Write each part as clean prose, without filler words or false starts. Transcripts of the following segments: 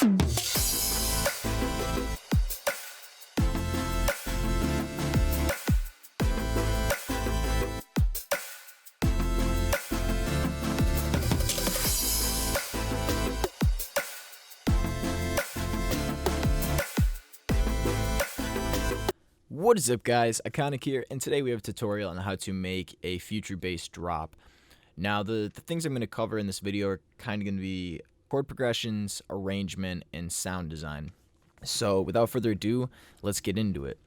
What is up, guys? Iconic here, and today we have a tutorial on how to make a future bass drop. Now, the things I'm going to cover in this video are kind of going to be chord progressions, arrangement, and sound design. So without further ado, let's get into it.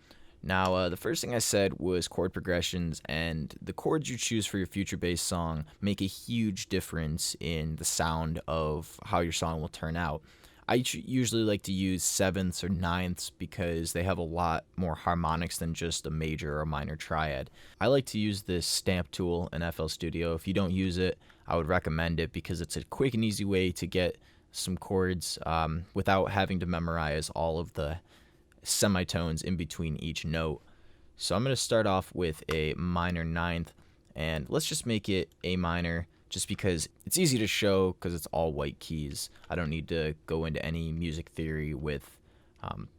Now, the first thing I said was chord progressions, and the chords you choose for your future bass song make a huge difference in the sound of how your song will turn out. I usually like to use sevenths or ninths because they have a lot more harmonics than just a major or minor triad. I like to use this stamp tool in FL Studio. If you don't use it, I would recommend it because it's a quick and easy way to get some chords without having to memorize all of the semitones in between each note. So I'm going to start off with a minor ninth, and let's just make it A minor, just because it's easy to show because it's all white keys. I don't need to go into any music theory with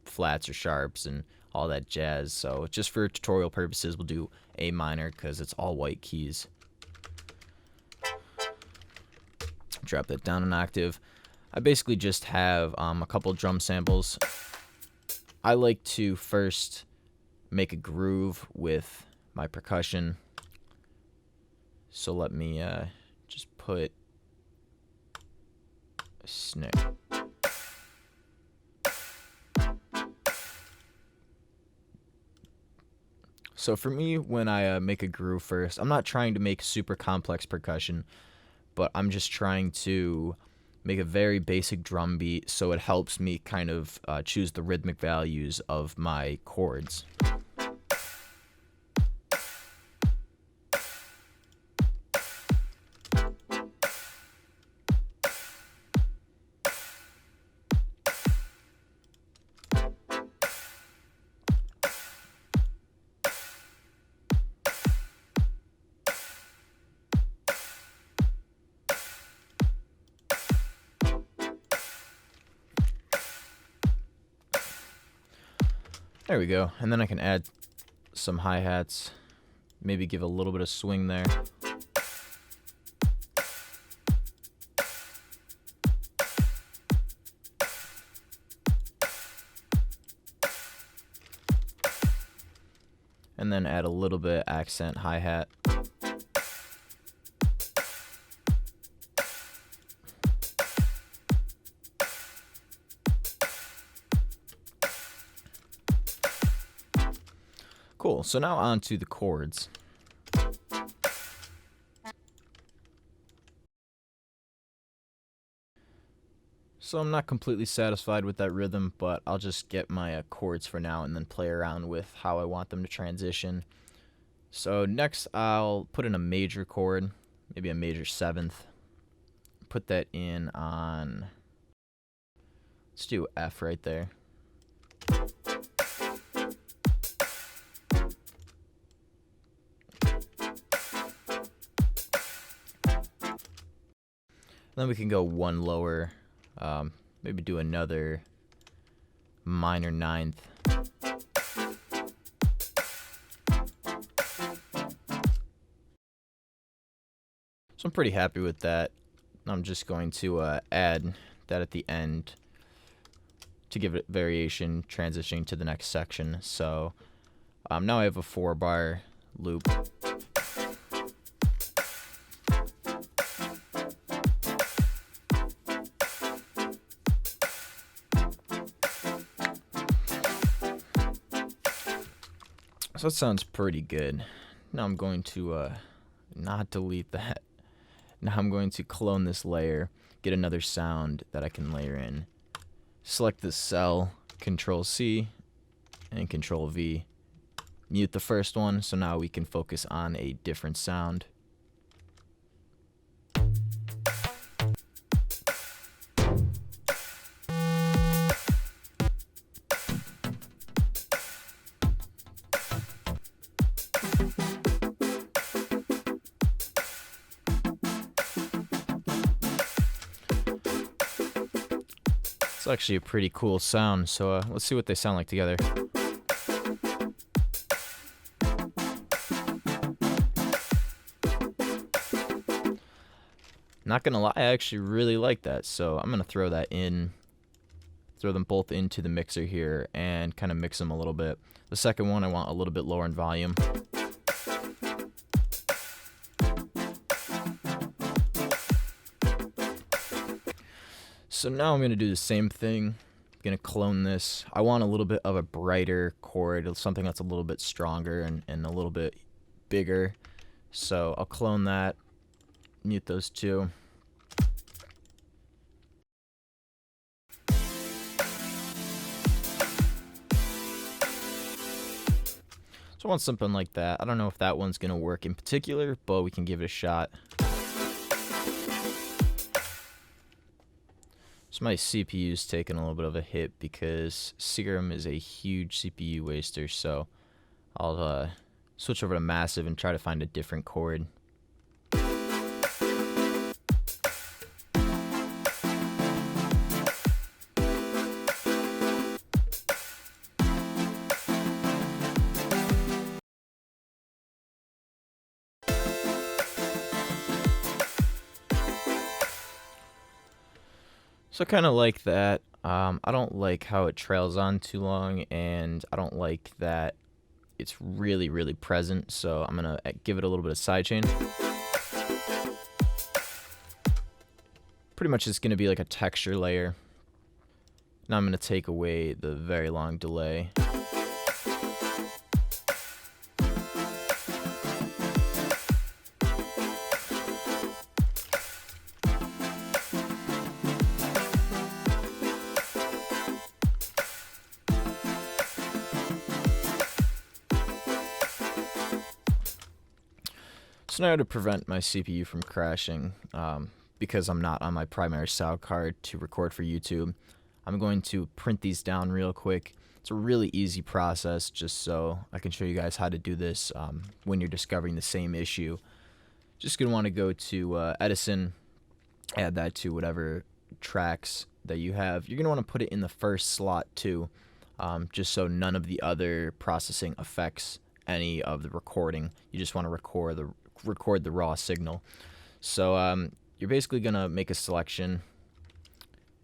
flats or sharps and all that jazz. So just for tutorial purposes, we'll do A minor because it's all white keys. Drop that down an octave. I basically just have a couple drum samples. I like to first make a groove with my percussion. So let me just put a snare. So for me, when I make a groove first, I'm not trying to make super complex percussion, but I'm just trying to make a very basic drum beat so it helps me kind of choose the rhythmic values of my chords. There we go, and then I can add some hi-hats, maybe give a little bit of swing there. And then add a little bit accent hi-hat. Cool, so now on to the chords. So I'm not completely satisfied with that rhythm, but I'll just get my chords for now and then play around with how I want them to transition. So next I'll put in a major chord, maybe a major seventh. Put that in on, let's do F right there. Then we can go one lower, maybe do another minor ninth. So I'm pretty happy with that. I'm just going to add that at the end to give it variation, transitioning to the next section. So now I have a 4-bar loop. So that sounds pretty good. Now I'm going to not delete that. Now I'm going to clone this layer, get another sound that I can layer in. Select this cell, Control C and Control V. Mute the first one, so now we can focus on a different sound. It's actually a pretty cool sound, so let's see what they sound like together. Not gonna lie, I actually really like that, so I'm gonna throw them both into the mixer here and kind of mix them a little bit. The second one I want a little bit lower in volume. So now I'm gonna do the same thing. I'm gonna clone this. I want a little bit of a brighter chord, something that's a little bit stronger and a little bit bigger. So I'll clone that, mute those two. So I want something like that. I don't know if that one's gonna work in particular, but we can give it a shot. So my CPU's taking a little bit of a hit because Serum is a huge CPU waster, so I'll switch over to Massive and try to find a different chord. So I kind of like that. I don't like how it trails on too long, and I don't like that it's really, really present. So I'm going to give it a little bit of sidechain. Pretty much it's going to be like a texture layer. Now I'm going to take away the very long delay. So now to prevent my CPU from crashing, because I'm not on my primary sound card to record for YouTube, I'm going to print these down real quick. It's a really easy process, just so I can show you guys how to do this when you're discovering the same issue. Just going to want to go to Edison, add that to whatever tracks that you have. You're going to want to put it in the first slot too, just so none of the other processing affects any of the recording. You just want to record the raw signal. So you're basically going to make a selection,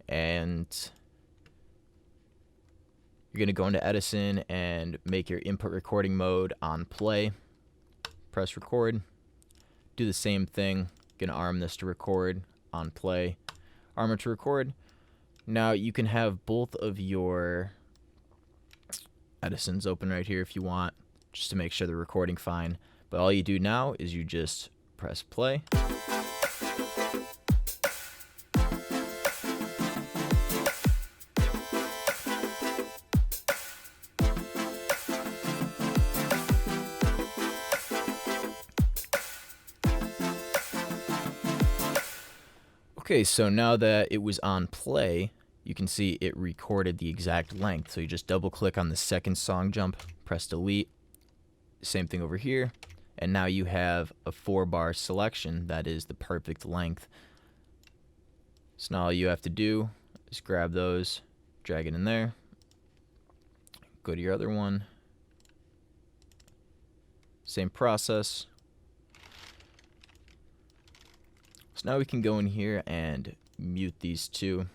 and you're going to go into Edison and make your input recording mode on play. Press record. Do the same thing. Going to arm this to record on play. Arm it to record. Now you can have both of your Edisons open right here if you want, just to make sure they're recording fine. But all you do now is you just press play. Okay, so now that it was on play, you can see it recorded the exact length. So you just double click on the second song jump, press delete. Same thing over here. And now you have a 4-bar selection that is the perfect length. So now all you have to do is grab those, drag it in there, go to your other one. Same process. So now we can go in here and mute these two.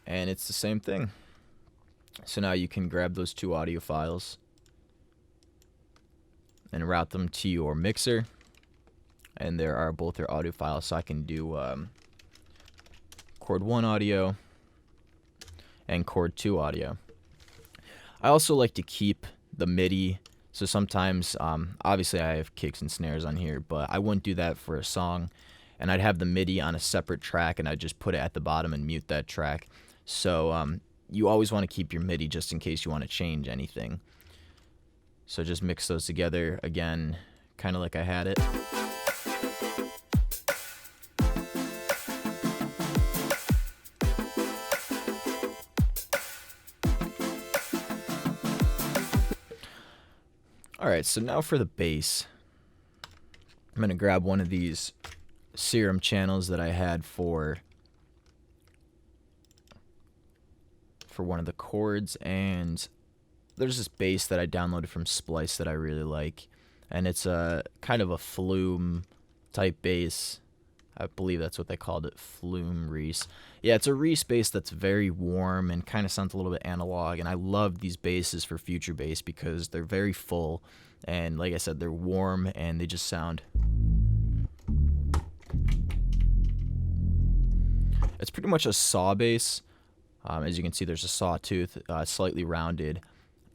And it's the same thing. So now you can grab those two audio files and route them to your mixer. And there are both their audio files, so I can do chord 1 audio and chord 2 audio. I also like to keep the MIDI. So sometimes, obviously I have kicks and snares on here, but I wouldn't do that for a song. And I'd have the MIDI on a separate track, and I'd just put it at the bottom and mute that track. So you always want to keep your MIDI just in case you want to change anything. So just mix those together again, kind of like I had it. Alright, so now for the bass. I'm gonna grab one of these serum channels that I had for one of the chords, and there's this bass that I downloaded from Splice that I really like, and it's a kind of a flume type bass. I believe that's what they called it, flume Reese. Yeah, it's a Reese bass that's very warm and kind of sounds a little bit analog, and I love these basses for future bass because they're very full, and like I said, they're warm and they just sound. It's pretty much a saw bass. As you can see, there's a sawtooth, slightly rounded,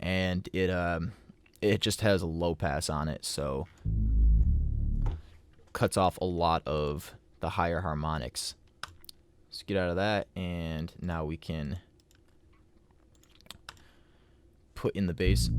and it just has a low pass on it, so cuts off a lot of the higher harmonics. Let's get out of that, and now we can put in the bass.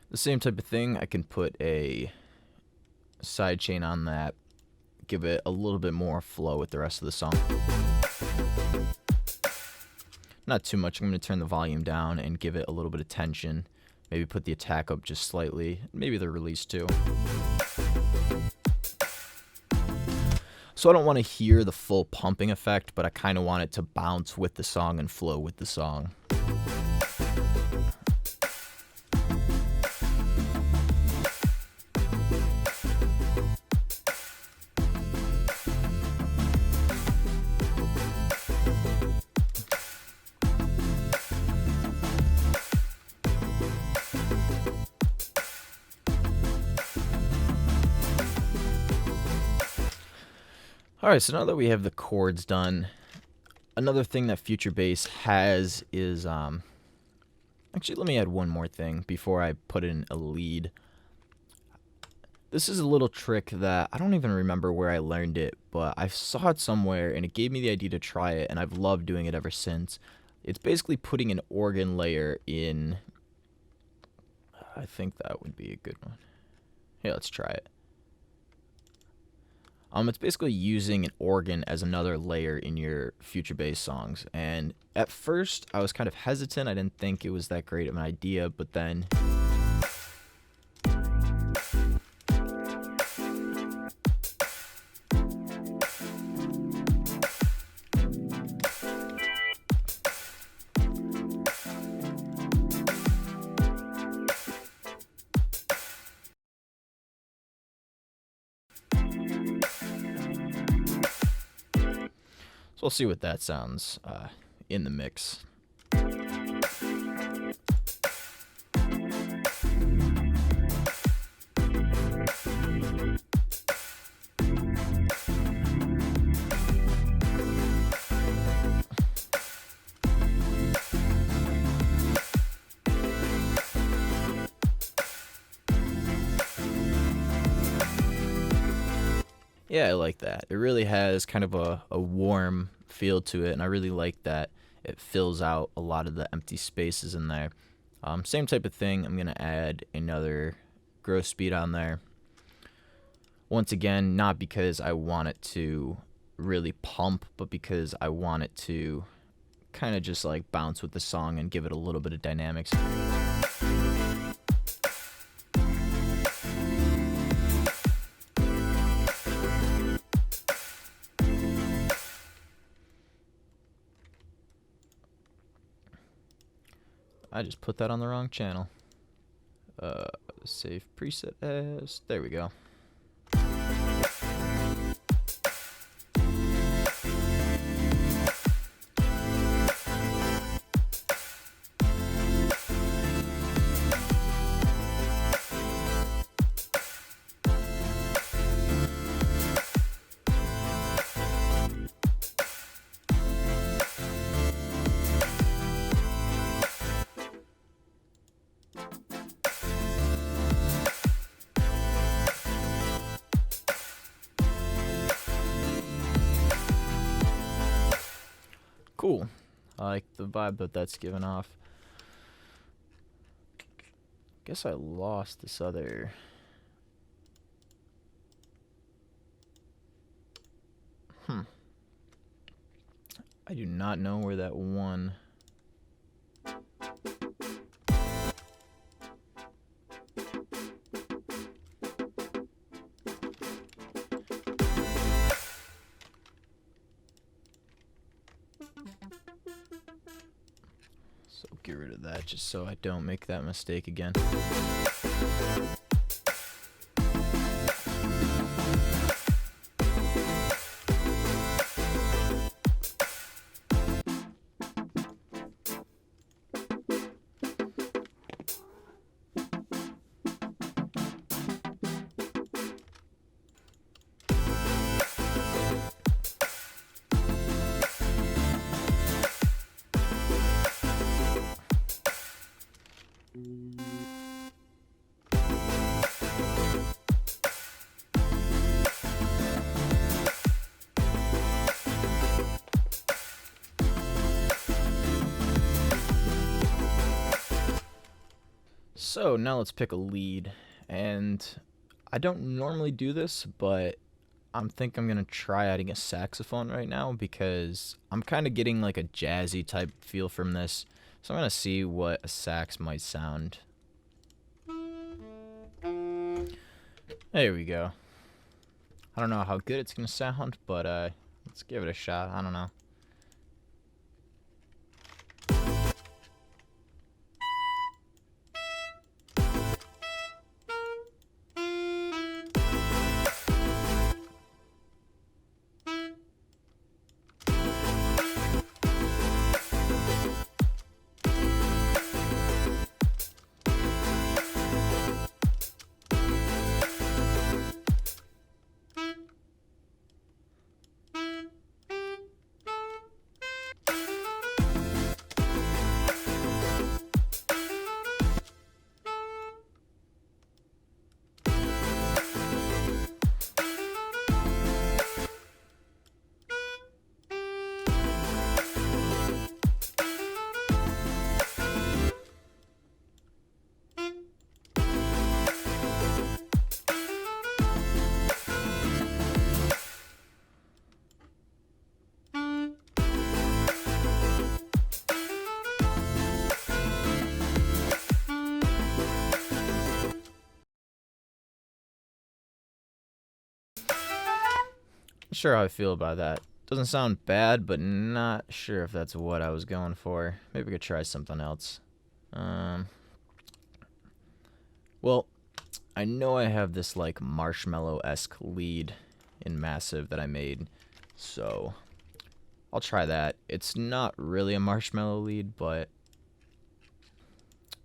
The same type of thing, I can put a side chain on that, give it a little bit more flow with the rest of the song. Not too much. I'm going to turn the volume down and give it a little bit of tension. Maybe put the attack up just slightly. Maybe the release too. So I don't want to hear the full pumping effect, but I kind of want it to bounce with the song and flow with the song. Alright, so now that we have the chords done, another thing that Future Bass has is, actually let me add one more thing before I put in a lead. This is a little trick that I don't even remember where I learned it, but I saw it somewhere and it gave me the idea to try it, and I've loved doing it ever since. It's basically putting an organ layer in. I think that would be a good one. Yeah, let's try it. It's basically using an organ as another layer in your Future Bass songs. And at first, I was kind of hesitant. I didn't think it was that great of an idea, but then so we'll see what that sounds in the mix. Yeah, I like that. It really has kind of a warm feel to it, and I really like that it fills out a lot of the empty spaces in there. Same type of thing, I'm going to add another growth speed on there. Once again, not because I want it to really pump, but because I want it to kind of just like bounce with the song and give it a little bit of dynamics. I just put that on the wrong channel. Save preset as. There we go. Cool. I like the vibe that that's given off. Guess I lost this other... I do not know where that one... So get rid of that just so I don't make that mistake again. So now let's pick a lead, and I don't normally do this, but I'm gonna try adding a saxophone right now because I'm kind of getting like a jazzy type feel from this. So I'm gonna see what a sax might sound. There we go. I don't know how good it's gonna sound, but let's give it a shot. I don't know. Not sure how I feel about that. Doesn't sound bad, but not sure if that's what I was going for. Maybe we could try something else. Well, I know I have this like marshmallow-esque lead in Massive that I made, so I'll try that. It's not really a marshmallow lead, but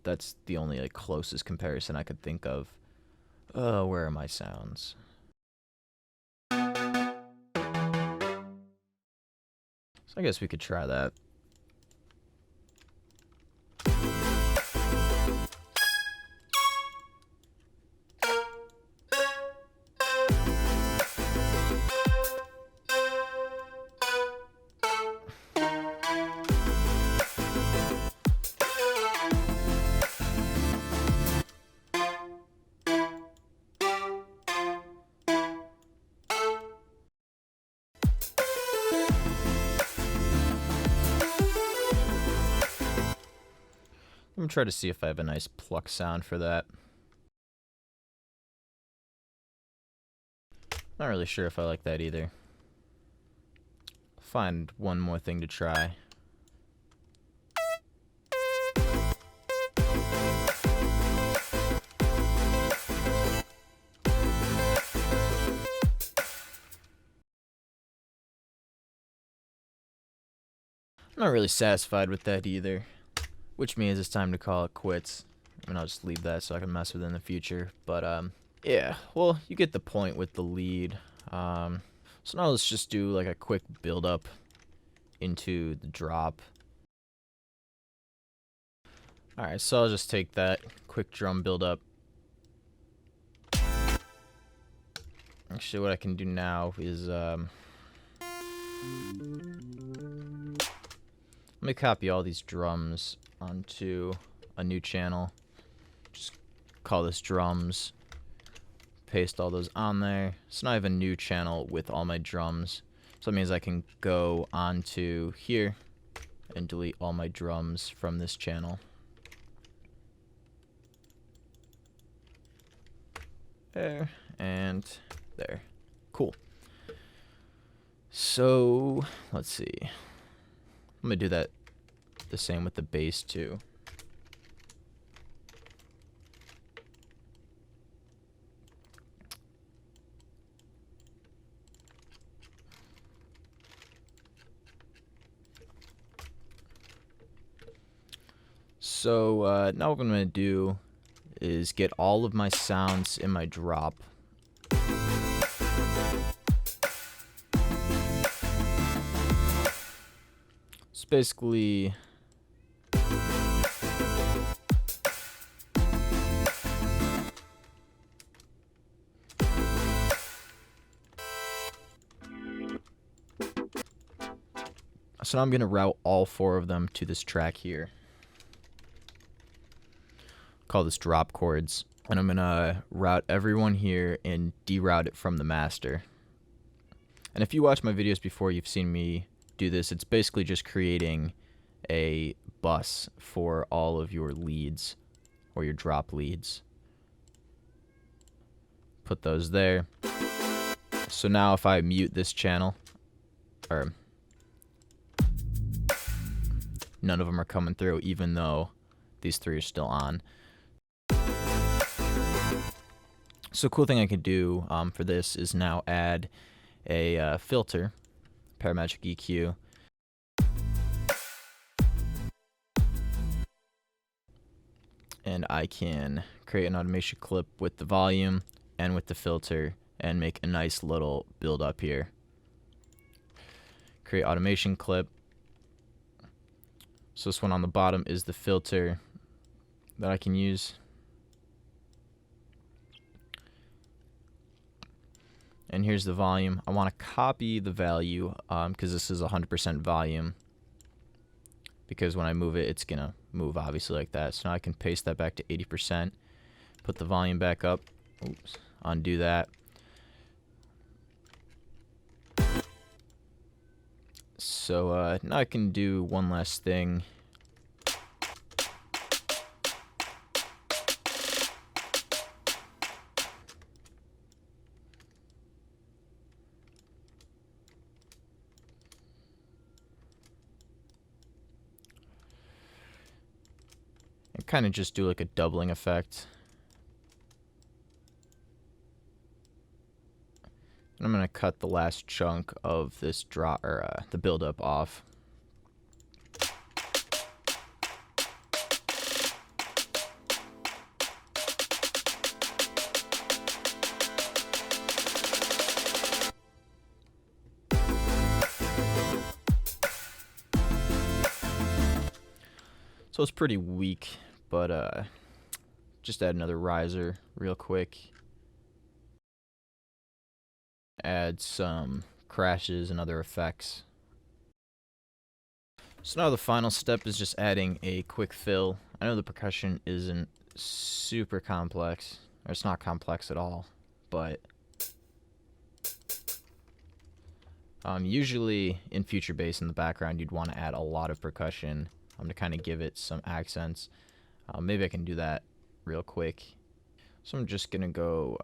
that's the only like closest comparison I could think of. Where are my sounds? So I guess we could try that. I'm gonna try to see if I have a nice pluck sound for that. Not really sure if I like that either. Find one more thing to try. I'm not really satisfied with that either, which means it's time to call it quits. I mean, I'll just leave that so I can mess with it in the future. But yeah, well, you get the point with the lead. So now let's just do like a quick build up into the drop. Alright, so I'll just take that quick drum build up. Actually, what I can do now is Let me copy all these drums onto a new channel. Just call this drums. Paste all those on there. So now I have a new channel with all my drums. So that means I can go onto here and delete all my drums from this channel. There and there. Cool. So let's see. I'm gonna do that the same with the bass too. So now what I'm going to do is get all of my sounds in my drop. It's basically so now I'm going to route all 4 of them to this track here. Call this drop chords, and I'm gonna route everyone here and deroute it from the master. And if you watch my videos before, you've seen me do this. It's basically just creating a bus for all of your leads or your drop leads. Put those there. So now if I mute this channel, or none of them are coming through, even though these 3 are still on. So a cool thing I could do for this is now add a filter, Parametric EQ. And I can create an automation clip with the volume and with the filter and make a nice little build up here. Create automation clip. So this one on the bottom is the filter that I can use. And here's the volume. I want to copy the value because this is 100% volume. Because when I move it, it's going to move obviously like that. So now I can paste that back to 80%. Put the volume back up. Oops. Undo that. So now I can do one last thing. And kind of just do like a doubling effect. And I'm going to cut the last chunk of this drop, or the buildup off. So it's pretty weak, but just add another riser real quick. Add some crashes and other effects. So now the final step is just adding a quick fill. I know the percussion isn't super complex, or it's not complex at all, but usually in future bass in the background you'd want to add a lot of percussion to kind of give it some accents. Maybe I can do that real quick. So I'm just gonna go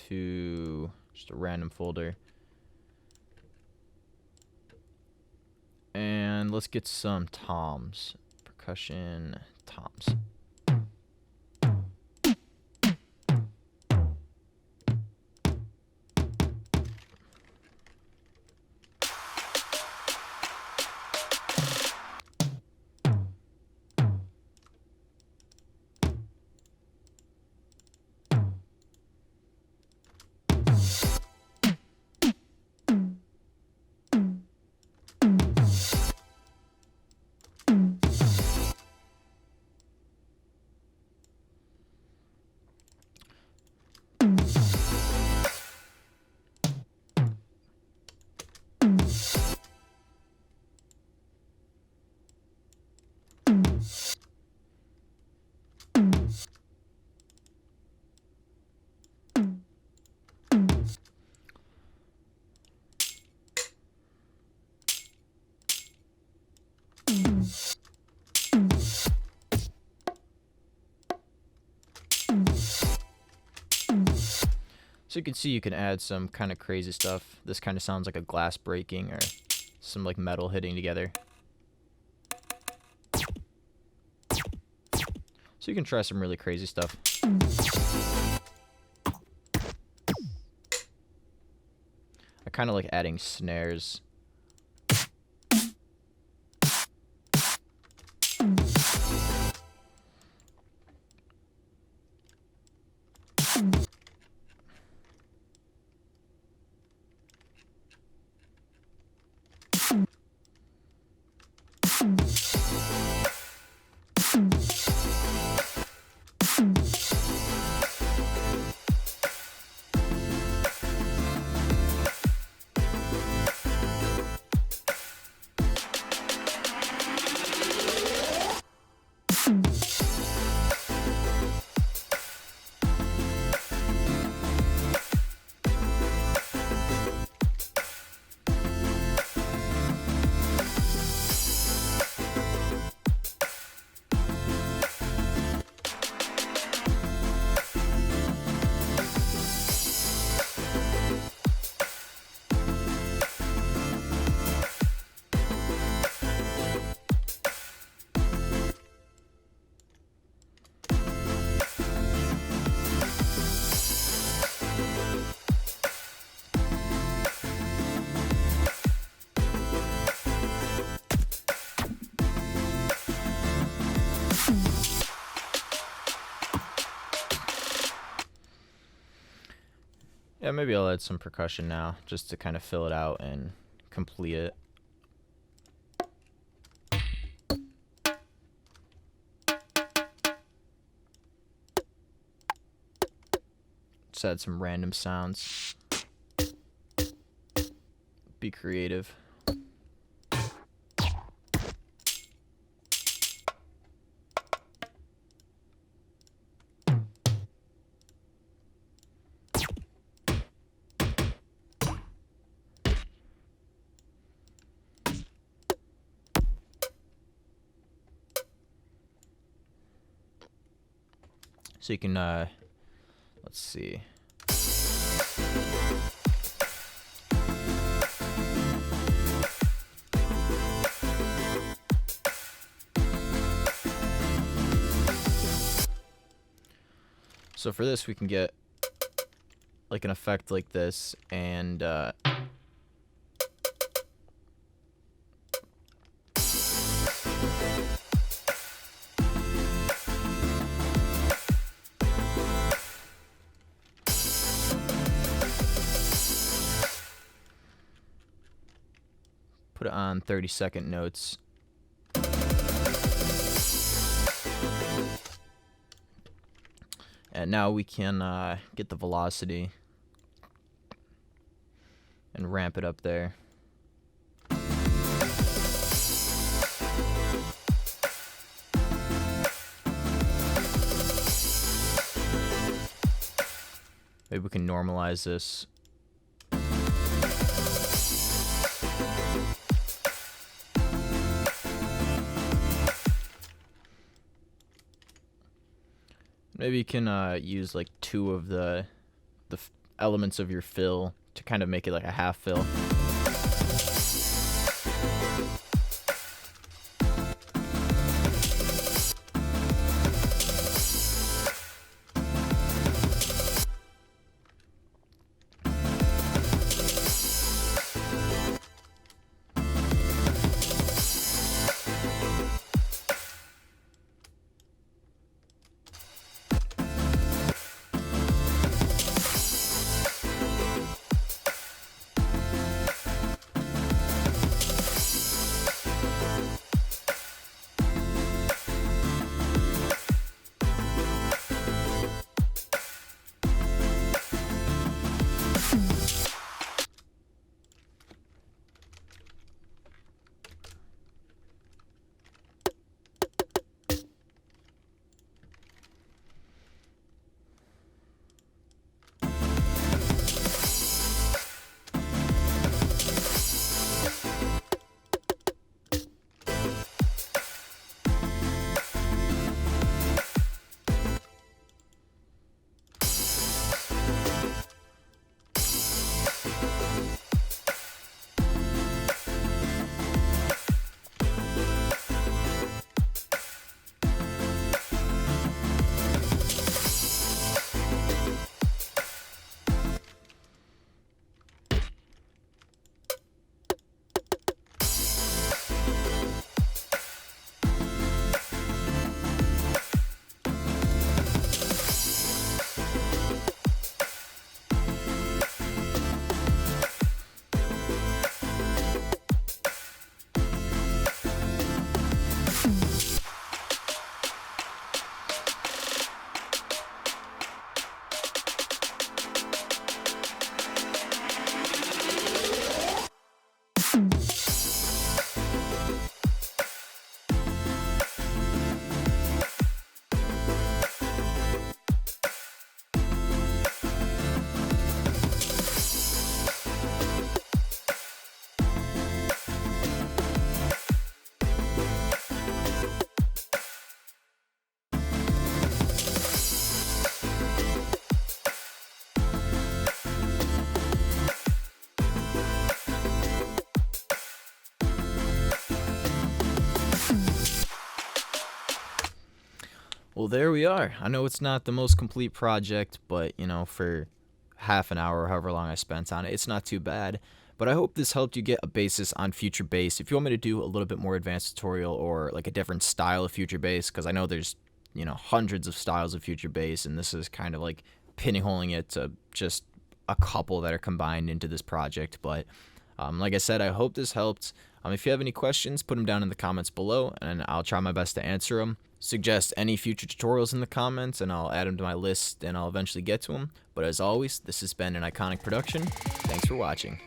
to just a random folder, and let's get some toms, percussion toms. So you can see you can add some kind of crazy stuff. This kind of sounds like a glass breaking or some like metal hitting together. So you can try some really crazy stuff. I kind of like adding snares. Yeah, maybe I'll add some percussion now, just to kind of fill it out and complete it. Just add some random sounds. Be creative. So you can, let's see. So for this, we can get like an effect like this, and put it on 30-second notes. And now we can get the velocity and ramp it up there. Maybe we can normalize this. Maybe you can use like 2 of the elements of your fill to kind of make it like a half fill. Well, there we are. I know it's not the most complete project, but you know, for half an hour or however long I spent on it, it's not too bad. But I hope this helped you get a basis on future bass. If you want me to do a little bit more advanced tutorial or like a different style of future bass, because I know there's, you know, hundreds of styles of future bass, and this is kind of like pinholing it to just a couple that are combined into this project. But like I said, I hope this helped. If you have any questions, put them down in the comments below, and I'll try my best to answer them. Suggest any future tutorials in the comments, and I'll add them to my list, and I'll eventually get to them. But as always, this has been an Iconic production. Thanks for watching.